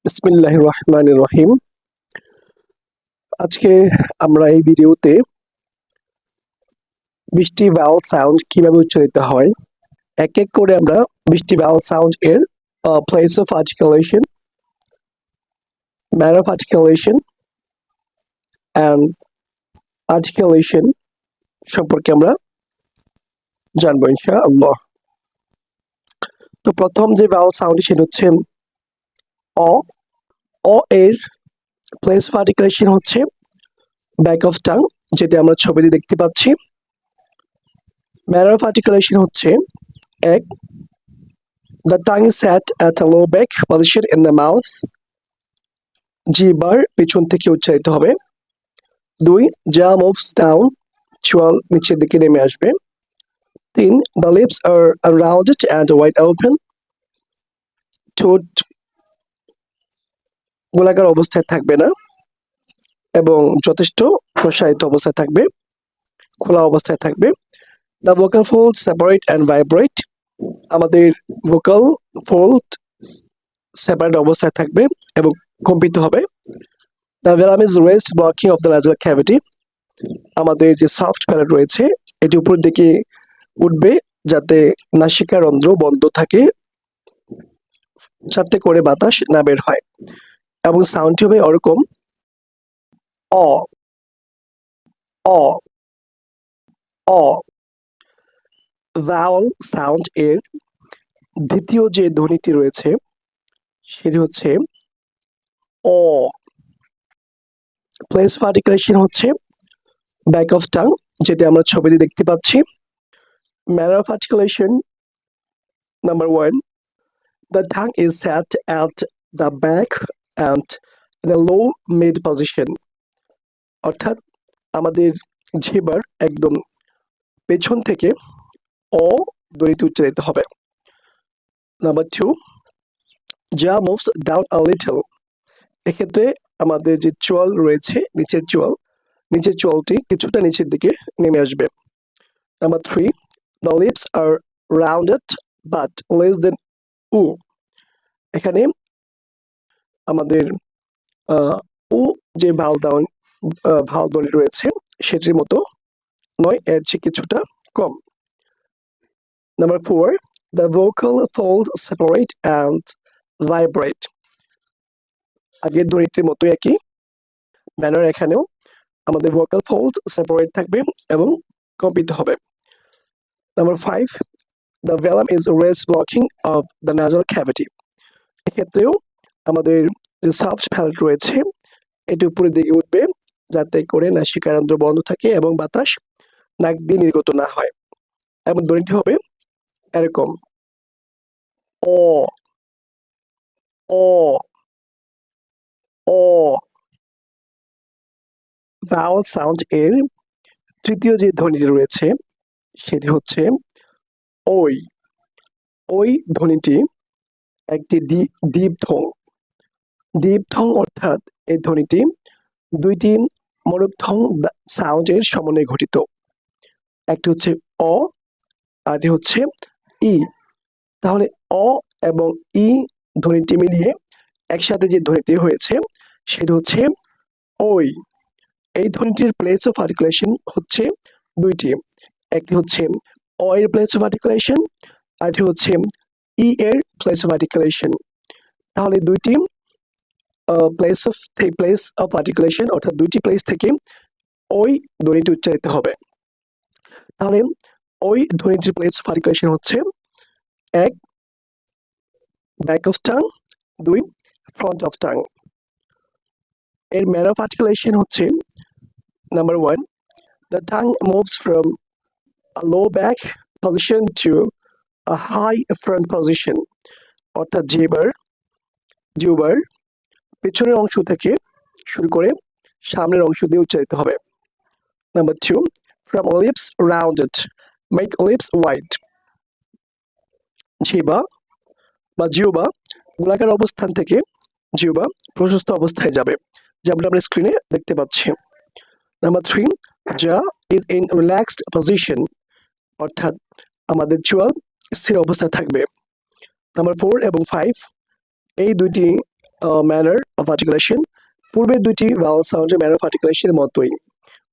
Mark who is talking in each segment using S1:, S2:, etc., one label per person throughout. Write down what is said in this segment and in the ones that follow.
S1: বিসমিল্লাহির রহমানির রহিম। আজকে আমরা এই ভিডিওতে 20টি ভাওয়েল সাউন্ড কিভাবে উচ্চারিত হয় এক এক করে আমরা 20টি ভাওয়েল সাউন্ড এর place of articulation, manner of articulation and articulation সম্পর্কে আমরা জানবো ইনশাআল্লাহ। তো প্রথম যে ভাওয়েল সাউন্ড সেটা হচ্ছে অ। অ এর প্লেস অফ আর্টিকুলেশন হচ্ছে ব্যাক অফ টাং, যেটা আমরা ছবিতে দেখতে পাচ্ছি। ম্যানার অফ আর্টিকুলেশন হচ্ছে এক, the tongue is set at a low back position in the mouth, জিহ্বার পিছন থেকে উচ্চারিত হবে। দুই, jaw moves down, চোয়াল নিচের দিকে নেমে আসবে। তিন, the lips are rounded and wide open, ঠোঁট গোলাকার অবস্থায় থাকবে না এবং যথেষ্ট প্রসারিত অবস্থায় থাকবে, খোলা অবস্থায় থাকবে। The vocal folds separate and vibrate, আমাদের ভোকাল ফোল্ড সেপারেট অবস্থায় থাকবে এবং কম্পিত হবে। The venom is raised blocking of the nasal cavity, আমাদের যে সফট প্যালেট রয়েছে এটি উপরের দিকে উঠবে যাতে নাসিকারন্ধ্র বন্ধ থাকে, যাতে করে বাতাস না বের হয়। এবং সাউন্ডটি হবে ওরকম অ অ অ। ভাওয়েল সাউন্ড এর দ্বিতীয় যে ধ্বনিটি রয়েছে সেটি হচ্ছে অ। প্লেস অফ আর্টিকুলেশন হচ্ছে ব্যাক অফ টাং, যেটা আমরা ছবিতে দেখতে পাচ্ছি। Manner of articulation number one, the tongue is set at the back and in a low mid position, অর্থাৎ আমাদের জিহ্বার একদম পেছন থেকে অ ধ্বনিটি উচ্চারিত হবে। Number two, jaw moves down a little, এক্ষেত্রে আমাদের যে চোয়াল রয়েছে নিচের চোয়ালটি কিছুটা নিচের দিকে নেমে আসবে। Number three, the lips are rounded but less than উ, এখানে আমাদের উ যে ভাওয়াল ধ্বনি রয়েছে সেটির মতো নয়, এর চেয়ে কিছুটা কম। Number four, the vocal folds separate and vibrate, আগের ধ্বনিটির মতো একই ম্যানার এখানেও আমাদের ভোকাল ফোল্ড সেপারেট থাকবে এবং কম্পিত হবে। Number five, the venom is raised blocking of the nasal cavity, এক্ষেত্রেও আমাদের যে সফট প্যালেট রয়েছে এটি উপরের দিকে উঠবে যাতে করে নাসিকারন্ধ্র বন্ধ থাকে এবং বাতাস নাক দিয়ে নির্গত না হয়। এবং ধ্বনিটি হবে এরকম অ অ অ। ভাওয়েল সাউন্ড এর তৃতীয় যে ধ্বনিটি রয়েছে সেটি হচ্ছে ওই। ওই ধ্বনিটি একটি ডিপথং অর্থাৎ এই ধ্বনিটি দুইটি মরুপথং সাউন্ডের সমন্বয়ে গঠিত। একটি হচ্ছে অ আর একটি হচ্ছে ই। তাহলে অ এবং ই ধ্বনিটি মিলিয়ে একসাথে যে ধ্বনিটি হয়েছে সেটি হচ্ছে ওই। এই ধ্বনিটির প্লেস অফ আর্টিকুলেশন হচ্ছে দুইটি, একটি হচ্ছে অ এর প্লেস অফ আর্টিকুলেশন আর একটি হচ্ছে ই এর প্লেস অফ আর্টিকুলেশন। তাহলে দুইটি প্লেস অফ আর্টিকুলেশন অর্থাৎ দুইটি প্লেস থেকে ওই ধ্বনিটি উচ্চারিত হবে। তাহলে ওই ধ্বনিটির প্লেস অফ আর্টিকুলেশন হচ্ছে এক, ব্যাক অফ টাং, দুই, ফ্রন্ট অফ টাং। এর ম্যানার অফ আর্টিকুলেশন হচ্ছে number one, the tongue moves from a low back position to a high front position, অর্থাৎ জিহ্বার পেছনের অংশ থেকে শুরু করে সামনের অংশ দিয়ে উচ্চারিত হবে। Number two, from lips rounded, make lips wide, জিহ্বা গোলাকার অবস্থান থেকে জিহ্বা প্রশস্ত অবস্থায় যাবে, যেমন আমরা স্ক্রিনে দেখতে পাচ্ছি। Number three, jaw is in relaxed position, অর্থাৎ আমাদের চোয়াল স্থির অবস্থায় থাকবে। নাম্বার ফোর এবং ফাইভ, এই দুইটি ম্যানার অফ আর্টিকুলেশন পূর্বের দুইটি ভাওয়াল সাউন্ডের ম্যানার অফ আর্টিকুলেশনের মতোই,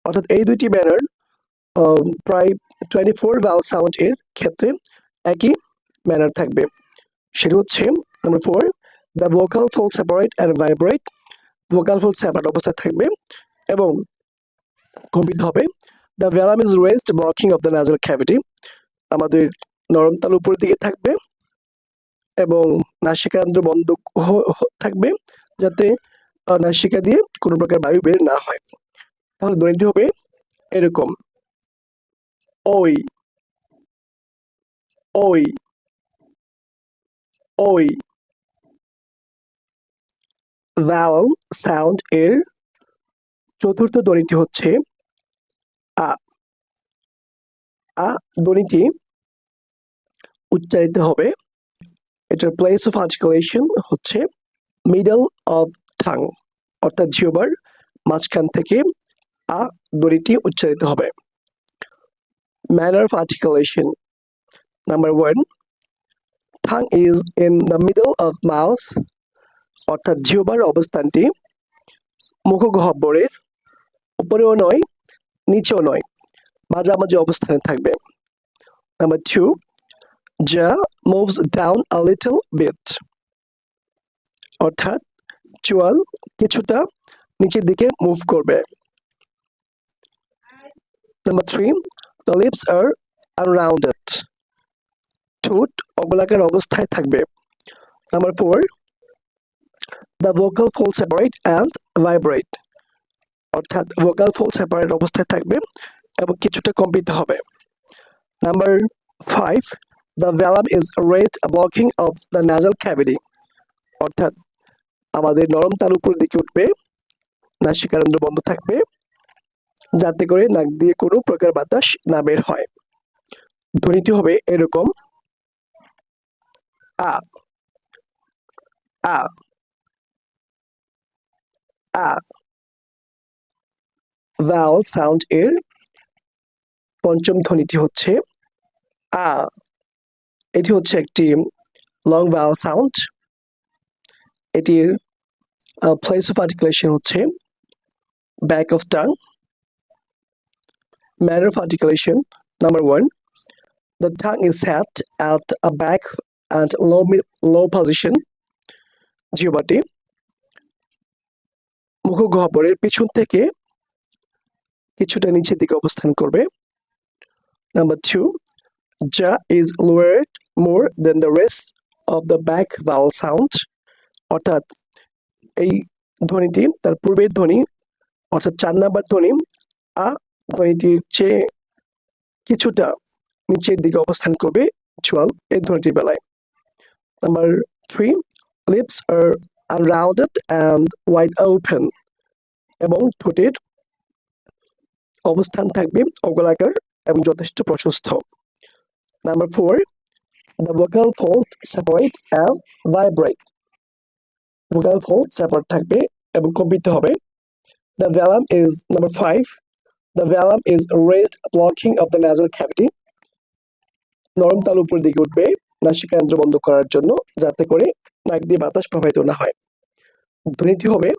S1: অর্থাৎ এই দুইটি ম্যানার প্রায় 24 ভাওয়াল সাউন্ড এর ক্ষেত্রে একই ম্যানার থাকবে। সেটা হচ্ছে number 4, the vocal fold separate and vibrate, vocal fold separate অবস্থায় থাকবে এবং কম্পিত হবে। The velum is raised blocking of the nasal cavity, আমাদের নরম তালু উপরের দিকে থাকবে এবং নাসিকারন্ধ্র বন্ধ থাকবে যাতে নাসিকা দিয়ে কোনো প্রকার বায়ু বের না হয়। তাহলে ধ্বনিটি হবে এরকম, ওই ওই ওই। ভাওয়াল সাউন্ড এর চতুর্থ ধ্বনিটি হচ্ছে আ। আ ধ্বনিটি উচ্চারিত হবে, এটার প্লেস অফ আর্টিকুলেশন হচ্ছে মিডল অফ টাং, অর্থাৎ জিহ্বার মাঝখান থেকে আ ধ্বনিটি উচ্চারিত হবে। Manner of articulation number 1, tongue is in the middle of mouth, অর্থাৎ জিহ্বার অবস্থানটি মুখগহ্বরের উপরেও নয় নিচেও নয়, মাঝামাঝি অবস্থানে থাকবে। Number 2, jaw moves down a little bit, অর্থাৎ চোয়াল কিছুটা নিচের দিকে মুভ করবে। Number 3, the lips are unrounded, ঠোঁট অগোলাকার অবস্থায় থাকবে। Number 4, the vocal folds separate and vibrate, অর্থাৎ ভোকাল ফোল্ড সেপারেট অবস্থায় থাকবে এবং কিছুটা কম্পিত হবে। Number 5, the vellum is raised blocking of the nasal cavity, অর্থাৎ আমাদের নরম তালু উপর দিকে উঠবে, নাসিকারন্ধ্র বন্ধ থাকবে যাতে করে নাক দিয়ে কোনো প্রকার বাতাস না বের হয়। ধ্বনিটি হবে এরকম, আ আ আ। ভাওয়াল সাউন্ড এর পঞ্চম ধ্বনিটি হচ্ছে আ। এটি হচ্ছে একটি লং ভাওয়াল সাউন্ড, এটির প্লেস অফ আর্টিকুলেশন হচ্ছে back of tongue. Manner of articulation number 1, the tongue is set at a back and low position, জিহ্বাটি মুখগহ্বরের পিছন থেকে কিছুটা নিচের দিকে অবস্থান করবে। Number 2, jaw is lowered more than the rest of the back vowel sound, অর্থাৎ এই ধ্বনিটি তার পূর্বের ধ্বনি অর্থাৎ 4 নাম্বার ধ্বনি আ ধ্বনিটির চেয়ে কিছুটা নিচের দিকে অবস্থান করবে চোয়াল এই ধ্বনিটির বেলায়। Number 3, lips are unrounded and wide open, এবং ঠোঁটের অবস্থান থাকবে অগোলাকার এবং যথেষ্ট প্রশস্ত। Number 4, the vocal folds separate and vibrate, vocal fold separate থাকবে এবং কম্পিত হবে। The vellum is number 5, the vellum is raised blocking of the nasal cavity, নরম তালু উপর দিকে উঠবে নাসিকারন্ধ্র বন্ধ করার জন্য যাতে করে নাক দিয়ে বাতাস প্রবাহিত না হয়। ধ্বনিটি হবে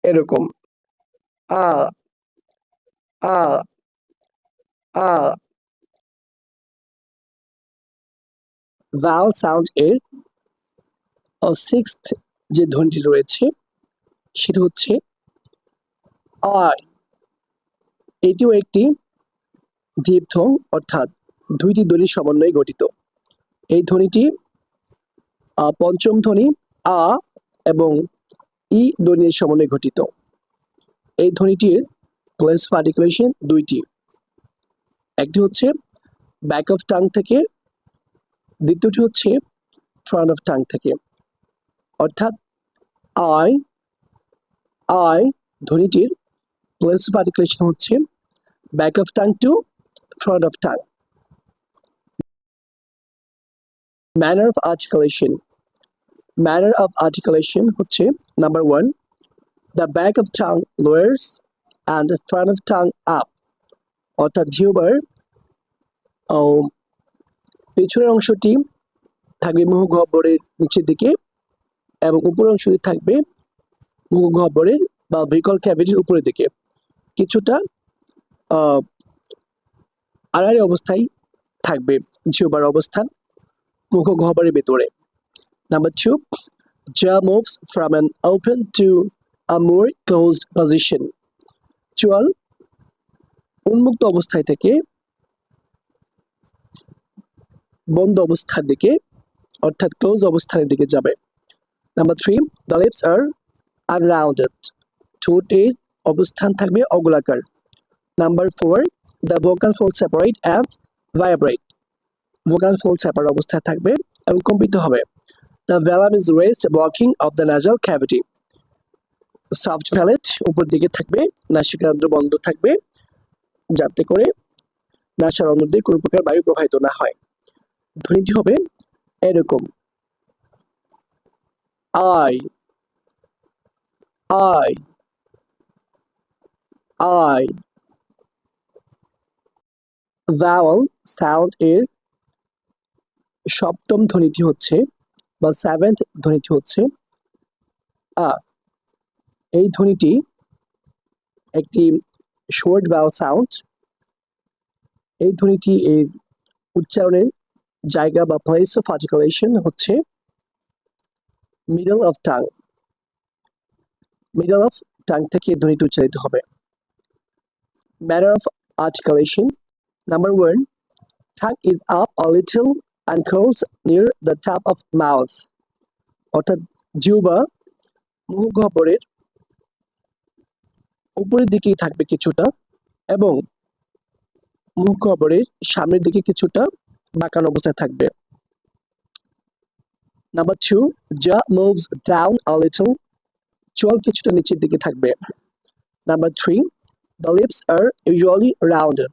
S1: এরকম, আ আ আ। ভাওয়াল সাউন্ড এর সিক্সথ যে ধ্বনিটি রয়েছে সেটা হচ্ছে আই। এটিও একটি দীপথং, অর্থাৎ দুইটি ধ্বনির সমন্বয়ে গঠিত। এই ধ্বনিটি পঞ্চম ধ্বনি আ এবং ই ধ্বনির সমন্বয়ে গঠিত। এই ধ্বনিটির প্লেস অফ আর্টিকুলেশন দুইটি, একটি হচ্ছে ব্যাক অফ টাং থেকে, দ্বিতীয়টি হচ্ছে ফ্রন্ট অফ টাং থেকে। অর্থাৎ আই আই ধ্বনিটির প্লেস অফ আর্টিকুলেশন হচ্ছে back of tongue to front of tongue. Manner of articulation, manner of articulation হচ্ছে number 1, the back of tongue lowers and front of tongue up, অর্থাৎ জিহ্বার পেছনের অংশটি থাকবে মুখগহ্বরের নিচের দিকে এবং উপরের অংশটি থাকবে মুখগহ্বরের বা ভেরিকল ক্যাভিটির উপরের দিকে, কিছুটা আড়াআড়ি অবস্থায় থাকবে জিহ্বার অবস্থান মুখগহ্বরের ভেতরে। Number 2, jaw moves from an open to a more closed position. চোয়াল উন্মুক্ত অবস্থায় থেকে বন্ধ অবস্থার দিকে অর্থাৎ ক্লোজ অবস্থানের দিকে যাবে। Number 3, the lips are unrounded. ঠোঁটের অবস্থান থাকবে অগোলাকার। Number 4, the vocal folds separate and vibrate. Vocal fold separate অবস্থায় থাকবে এবং কম্পিত হবে। The velum is raised blocking of the nasal cavity. Soft palate উপর দিকে থাকবে, নাসিকারন্ধ্র বন্ধ থাকবে যাতে করে নাসারন্ধ্র দিয়ে কোনো প্রকার বায়ু প্রবাহিত না হয়। ধ্বনিটি হবে এরকম, I I I. Bhawal sound এর সপ্তম ধ্বনিটি হচ্ছে বা সেভেন্থ ধ্বনিটি হচ্ছে আ। এই ধ্বনিটি একটি শর্ট ভাওয়াল সাউন্ড। এই ধ্বনিটি এর উচ্চারণের জায়গা বা প্লেস অফ আর্টিকুলেশন হচ্ছে middle of tongue. Middle of tongue থেকে এই ধ্বনিটি উচ্চারিত হবে। Manner of articulation, number 1, tongue is up a little and curls near the top of mouth. অর্থাৎ জিহ্বা মুখগহ্বরের উপরের দিকেই থাকবে কিছুটা এবং মুখগহ্বরের সামনের দিকে কিছুটা বাঁকানো অবস্থায় থাকবে। Number 2, jaw moves down a little. চোয়াল কিছুটা নিচের দিকে থাকবে। Number 3, the lips are usually rounded.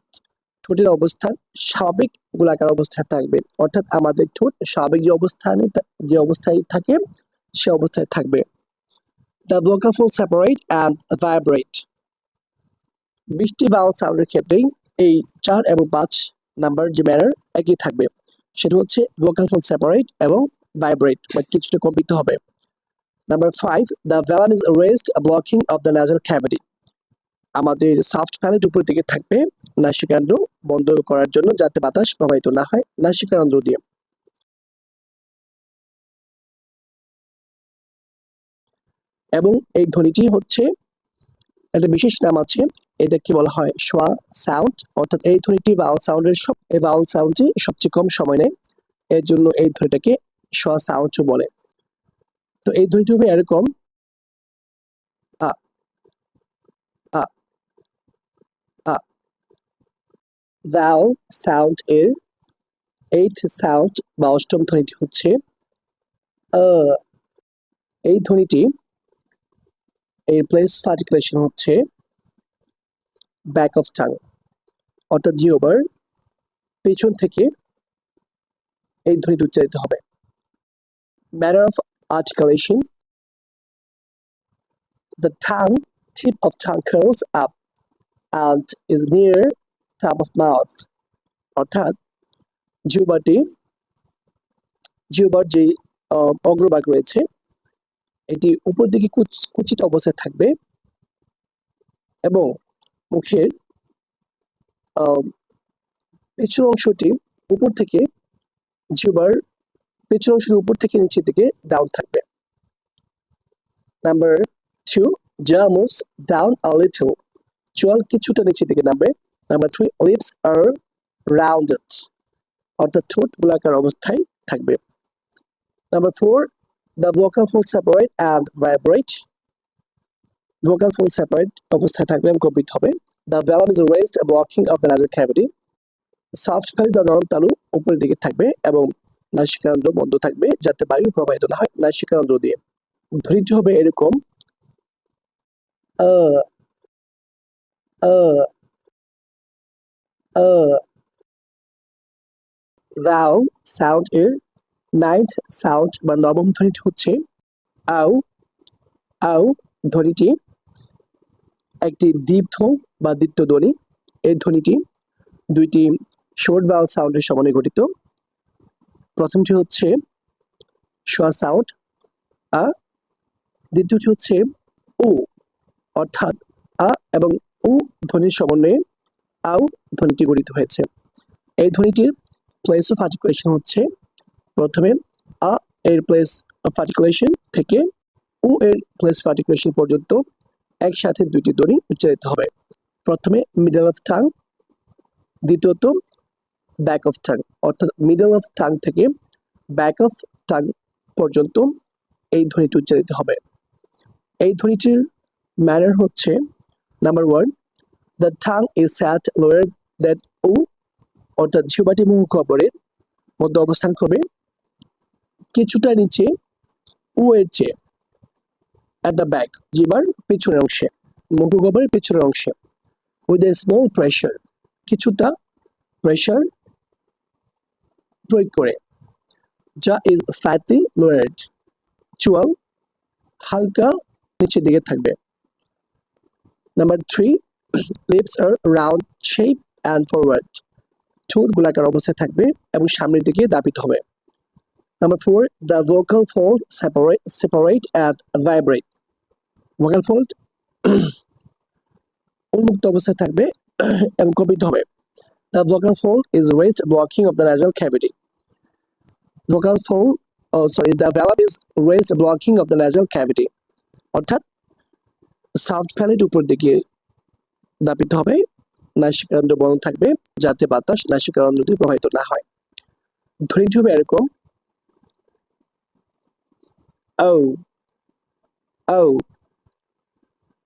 S1: ঠোঁটের অবস্থান স্বাভাবিক গোলাকার অবস্থায় থাকবে, অর্থাৎ আমাদের ঠোঁট স্বাভাবিক যে অবস্থায় থাকে সে অবস্থায় থাকবে। The vocal folds separate and vibrate. 20টি Bhawal সাউন্ডের ক্ষেত্রেই এই 4 এবং 5 নাম্বার যে ম্যানার একই থাকবে, সেটা হচ্ছে vocal folds separate এবং vibrate বা কিছুটা কম্পিত হবে। Number 5, the velum is raised blocking of the nasal cavity. আমাদের সফট প্যালেট উপর দিকে থাকবে নাসিকারন্ধ্র বন্ধ করার জন্য যাতে বাতাস প্রবাহিত না হয় নাসিকারন্ধ্র দিয়ে। এবং এই ধ্বনিটি হচ্ছে একটা বিশেষ নাম আছে, এটাকে বলা হয় শোয়া সাউন্ড। অর্থাৎ এই ধ্বনিটি ভাওয়াল সাউন্ডটি সবচেয়ে কম সময় নেয়, এর জন্য এই ধ্বনিটাকে শোয়া সাউন্ড বলে। তো এই ধ্বনিটি হবে এরকম, আ আ আ। ভাওয়াল সাউন্ড এর 8th সাউন্ড বা অষ্টম ধ্বনিটি হচ্ছে আ। এই ধ্বনিটি এর প্লেস অফ আর্টিকুলেশন হচ্ছে ব্যাক অফ টাং, অর্থাৎ জিহ্বার পেছন থেকে এই ধ্বনিটি উচ্চারিত হবে। Manner of articulation, the tongue tip of tongue curls up and is near top of mouth. অর্থাৎ জিহ্বার যে অগ্রভাগ রয়েছে এটি উপর দিকে কুচিত অবস্থায় থাকবে এবং মুখের পেছন অংশটি উপর থেকে জিহ্বার পেছন অংশের উপর থেকে নিচের দিকে ডাউন থাকবে। Number 2, jaw moves down a little. চোয়াল কিছুটা নিচের দিকে নামবে। Number 3, lips are rounded. অর্থাৎ ঠোঁট গোলাকার অবস্থায় থাকবে। Number 4, the vocal folds separate and vibrate. Vocal fold separate অবস্থায় থাকবে এবং কম্পিত হবে। The velum is raised blocking of the nasal cavity. Soft palate বা নরম তালু উপরের দিকে থাকবে এবং নাসিকারন্ধ্র বন্ধ থাকবে যাতে বায়ু প্রবাহিত না হয় নাসিকারন্ধ্র দিয়ে। ধ্বনিটি হবে এরকম, আ আ আ। ভাওয়াল সাউন্ড এর 9th সাউন্ড বা নবম ধ্বনিটি হচ্ছে আউ আউ। ধ্বনিটি একটি দীর্ঘ বা দ্বিত্ব ধ্বনি। এই ধ্বনিটি 2টি শর্ট ভাওয়াল সাউন্ডের সমন্বয়ে গঠিত। প্রথমটি হচ্ছে শোয়া সাউন্ড আ। দ্বিতীয়টি হচ্ছে উ, অর্থাৎ আ এবং উ ধ্বনির সমন্বয়ে আউ ধ্বনিটি গঠিত হয়েছে। এই ধ্বনিটির প্লেস অফ আর্টিকুলেশন হচ্ছে প্রথমে আ এর প্লেস অফ আর্টিকুলেশন থেকে উ এর প্লেস অফ আর্টিকুলেশন পর্যন্ত একসাথে দুইটি ধ্বনি উচ্চারিত হবে। প্রথমে মিডল অফ টাং, দ্বিতীয়ত ব্যাক অফ টাং, অর্থাৎ মিডল অফ টাং থেকে ব্যাক অফ টাং পর্যন্ত এই ধ্বনিটি উচ্চারিত হবে। এই ধ্বনিটির ম্যানার হচ্ছে number one, the tongue is sat lower than উ, অর্থাৎ জিহ্বাটি মুখগহ্বরের মধ্যে অবস্থান করবে কিছুটা নিচে উ এর চেয়ে। অ্যাট দ্য ব্যাক, জিহ্বার পেছনের অংশে, মুখগহ্বরের পেছনের অংশে। উইথ এ স্মল প্রেশার, কিছুটা প্রেশার প্রয়োগ করে। যা ইজ স্লাইটলি লোয়ার্ড, চুয়াল হালকা নিচের দিকে থাকবে। Number three, lips are round shape and forward, ঠোঁট গোলাকার অবস্থায় থাকবে এবং সামনের দিকে দাপিত হবে। Number four, the vocal fold separate and vibrate, vocal fold উন্মুক্ত অবস্থায় থাকবে এবং কম্পিত হবে। The vocal fold is raised blocking of the nasal cavity, vocal fold the velum is raised blocking of the nasal cavity, অর্থাৎ soft palate উপর দিকে দাপিত হবে, নাসিকারন্ধ্র বন্ধ থাকবে যাতে বাতাস নাসিকারন্ধ্র দিয়ে প্রবাহিত না হয়। ধ্বনিটি হবে এরকম ও ও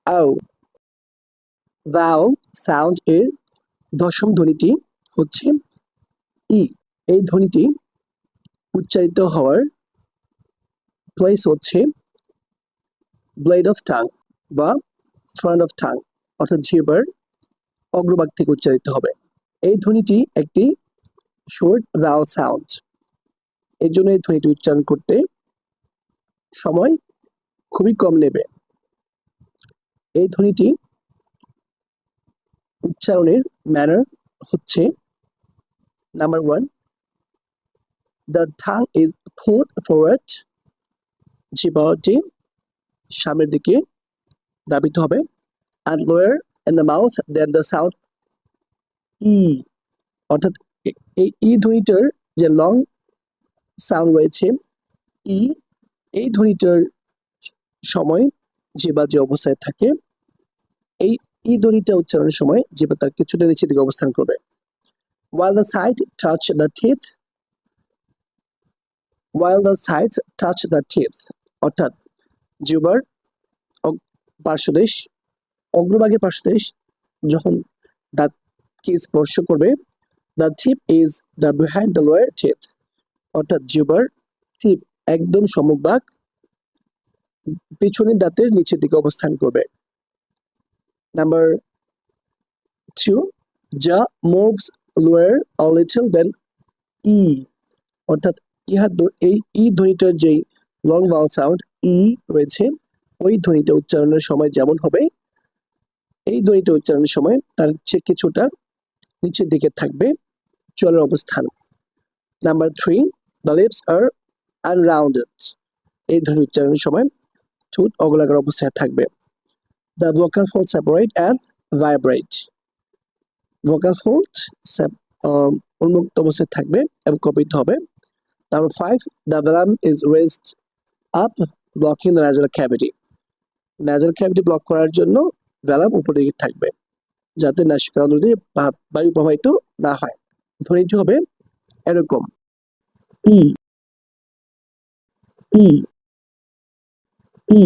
S1: ও। ভাওয়েল সাউন্ড এর দশম ধ্বনিটি হচ্ছে ই। এই ধ্বনিটি উচ্চারিত হওয়ার প্লেস হচ্ছে ব্লেড অফ টাং বা ফ্রন্ট অফ টাং, অর্থাৎ জিহ্বার অগ্রভাগ থেকে উচ্চারিত হবে। এই ধ্বনিটি একটি শর্ট ভাওয়েল সাউন্ড, এর জন্য এই ধ্বনিটি উচ্চারণ করতে সময় খুবই কম নেবে। এই ধ্বনিটি উচ্চারণের ম্যানার হচ্ছে number one, the tongue is pulled forward, জিহ্বাটি সামনের দিকে দাবিত হবে। And lower in the mouth then the sound ই, অর্থাৎ এই ই ধ্বনিটার যে লং সাউন্ড রয়েছে ই, এই ধ্বনিটার সময় জিহ্বা যে অবস্থায় থাকে, এই ই ধ্বনিটা উচ্চারণের সময় জিহ্বা তার কিছুটা নিচের দিকে অবস্থান করবে। while the side touch the teeth, while the sides touch the teeth, অর্থাৎ জিহ্বার পার্শ্বদেশ, অগ্রভাগের পার্শ্বদেশ যখন দাঁতকে স্পর্শ করবে, the tip is the behind the lower teeth, অর্থাৎ জিহ্বার টিপ একদম সম্মুখভাগ পিছনের দাঁতের নিচের দিকে অবস্থান করবে। নাম্বার টু, যা moves lower a little than ই, অর্থাৎ ইহার এই ই ধ্বনিটার যেই লং ভাওয়েল সাউন্ড ই রয়েছে, ওই ধ্বনিটা উচ্চারণের সময় যেমন হবে, এই ধ্বনিটা উচ্চারণের সময় তার চেয়ে কিছুটা নিচের দিকে থাকবে চলের অবস্থান। Number three, the lips are unrounded, এই ধ্বনি উচ্চারণের সময় ঠোঁট অগোলাকার অবস্থায় থাকবে। The vocal fold separate and vibrate, vocal fold উন্মুক্ত অবস্থায় থাকবে এবং কম্পিত হবে। Number five, the velum is raised up blocking the nasal cavity, nasal cavity block করার জন্য ভ্যালাভ উপর দিকে থাকবে যাতে নাসিকারন্ধ্র দিয়ে বায়ু প্রবাহিত না হয়। ধ্বনিটি হবে এরকম ই ই ই।